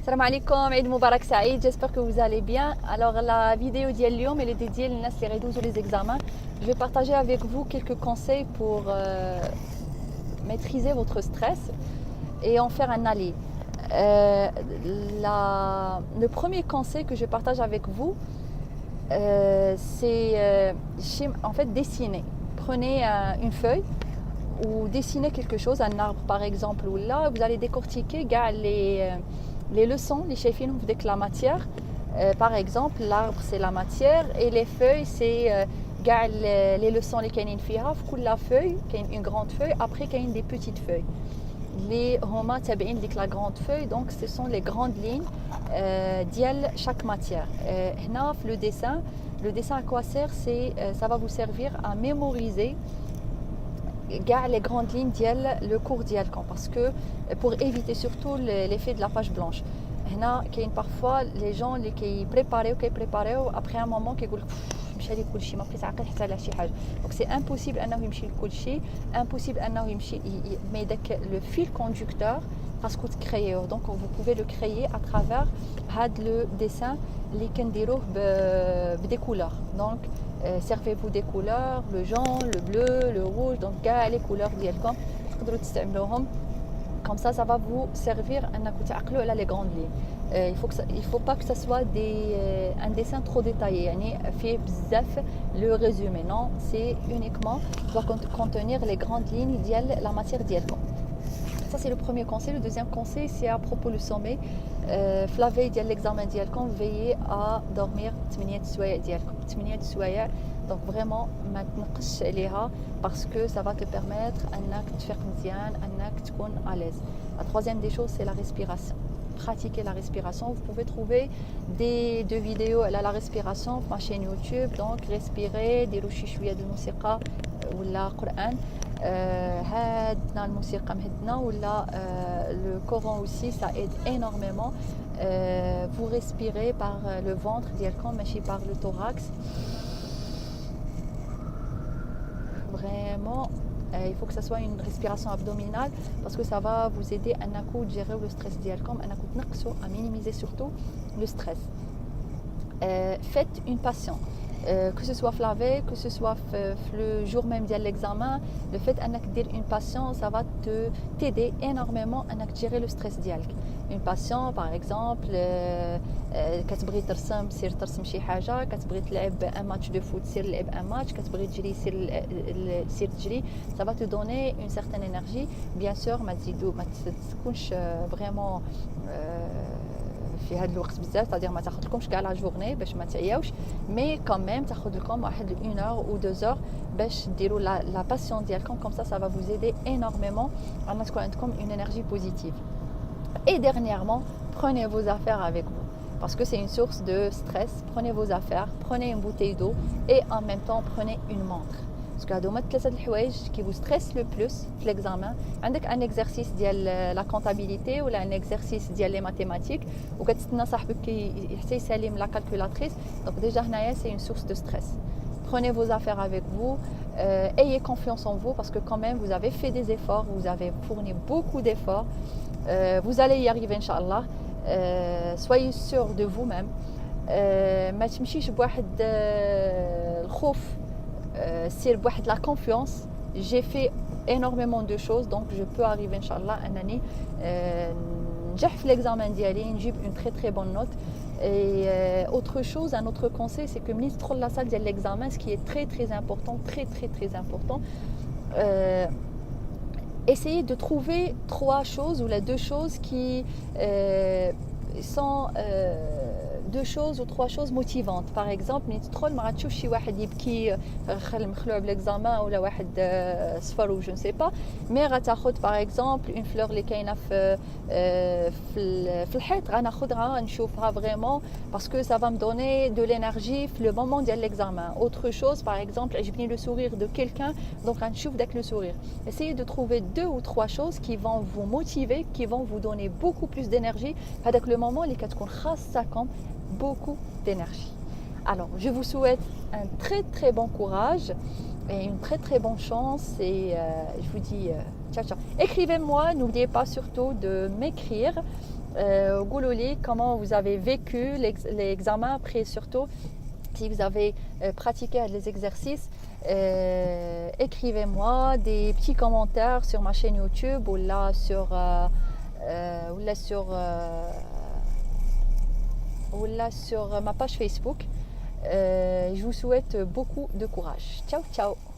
Salam alaikum, Eid Mubarak Saïd, j'espère que vous allez bien. Alors la vidéo d'Yalium, elle est dédiée aux les rédous ou les examens. Je vais partager avec vous quelques conseils pour maîtriser votre stress et en faire un allié. Le premier conseil que je partage avec vous, c'est en fait dessiner. Prenez une feuille ou dessinez quelque chose, un arbre par exemple, ou là vous allez décortiquer les leçons, les chefines avec la matière. Par exemple, l'arbre c'est la matière et les feuilles c'est les leçons les كاينين فيها في كل feuille كاين une grande feuille, après كاين des petites feuilles. Les هما تابعين ديك la grande feuille, donc ce sont les grandes lignes ديال chaque matière. هنا في le dessin à quoi sert, c'est ça va vous servir à mémoriser les grandes lignes le cours d'Yalkan, parce que pour éviter surtout l'effet de la page blanche. Parfois les gens qui préparent après un moment qui disent donc c'est impossible impossible mais le fil conducteur parce que créer, donc vous pouvez le créer à travers le dessin des couleurs. Donc servez-vous des couleurs, le jaune, le bleu, le rouge, donc les couleurs ديالكم تقدروا تستعملوهم. Comme ça va vous servir à les grandes lignes. Il faut pas que ça soit un dessin trop détaillé, يعني fait بزاف le résumé. Non, c'est uniquement doit contenir les grandes lignes de la matière ديالكم. Ça c'est le premier conseil. Le deuxième conseil, c'est à propos du sommeil. La veille de l'examen ديالكم, veillez à dormir 8 سوايع ديالكم. 8 سوايع. Donc vraiment ما تنقصش عليها parce que ça va te permettre انك تفيق مزيان, انك تكون à l'aise. La troisième des choses, c'est la respiration. Pratiquer la respiration. Vous pouvez trouver deux vidéos à la respiration sur ma chaîne YouTube. Donc respirer, ديروا شي شويه د الموسيقى ولا قرآن. هادنا الموسيقى مهدنا ولا le Coran aussi, ça aide énormément. Vous respirez par le ventre ديالكم ماشي par le thorax. Vraiment, il faut que ça soit une respiration abdominale parce que ça va vous aider à gérer le stress d'Yalcom, à minimiser surtout le stress. Faites une passion. Que ce soit la veille, que ce soit le jour même de l'examen, le fait de dire une passion, ça va t'aider énormément à gérer le stress d'Yalc. Une passion, par exemple, كتبغي ترسم سير ترسم شي حاجه, كتبغي تلعب un match de foot سير لعب un match, كتبغي تجري سير تجري. Ça va te donner une certaine énergie. Bien sûr ما تكونش vraiment في هذا الوقت بزاف, c'est-à-dire ما تاخذلكمش كاع لا جورني باش ما تعياوش, mais quand même تاخذ لكم واحد 1 heure ou 2 heures باش ديروا la passion ديالكم. Comme ça va vous aider énormément à تكون عندكم une énergie positive. Et dernièrement, prenez vos affaires avec vous parce que c'est une source de stress. Prenez vos affaires, prenez une bouteille d'eau et en même temps prenez une montre. Parce que هادو هما ثلاثه الحوايج qui vous stressent le plus في l'examen. عندك un exercice ديال la comptabilité ou un exercice ديال les mathématiques وكتستنى صاحبك حتى يسالم la calculatrice. Donc déjà هنايا c'est une source de stress. Prenez vos affaires avec vous, ayez confiance en vous parce que quand même vous avez fait des efforts, vous avez fourni beaucoup d'efforts. Vous allez y arriver Inch'Allah. Soyez sûr de vous-même. ما تمشيش بواحد الخوف, سير بواحد la confiance. J'ai fait énormément de choses, donc je peux arriver Inch'Allah أنني ننجح في l'examen ديالي, نجيب une très très bonne note. Et autre chose, un autre conseil, c'est que ministre de la salle de l'examen, ce qui est très très important, très important, essayez de trouver 3 choses ou les 2 choses qui sont 2 choses ou 3 choses motivantes. Par exemple, ملي تدخل ما غاتشوف شي واحد يبكي مخلوع بالاكزامان ولا واحد صفر و je ne sais pas, mais غتاخذ par exemple une fleur اللي كاينه في الحيط, غناخذها غنشوفها vraiment parce que ça va me donner de l'énergie في le moment ديال l'examen. Autre chose, par exemple, عجبني le sourire de quelqu'un, donc غنشوف داك le sourire. Essayez de trouver 2 ou 3 choses qui vont vous motiver, qui vont vous donner beaucoup plus d'énergie هذاك le moment اللي كتكون خاصكم beaucoup d'énergie. Alors, je vous souhaite un très très bon courage et une très très bonne chance et je vous dis ciao ciao. Écrivez-moi, n'oubliez pas surtout de m'écrire قولوا comment vous avez vécu l'examen, après surtout si vous avez pratiqué les exercices. Écrivez-moi des petits commentaires sur ma chaîne YouTube ou là sur ma page Facebook. Je vous souhaite beaucoup de courage. Ciao, ciao.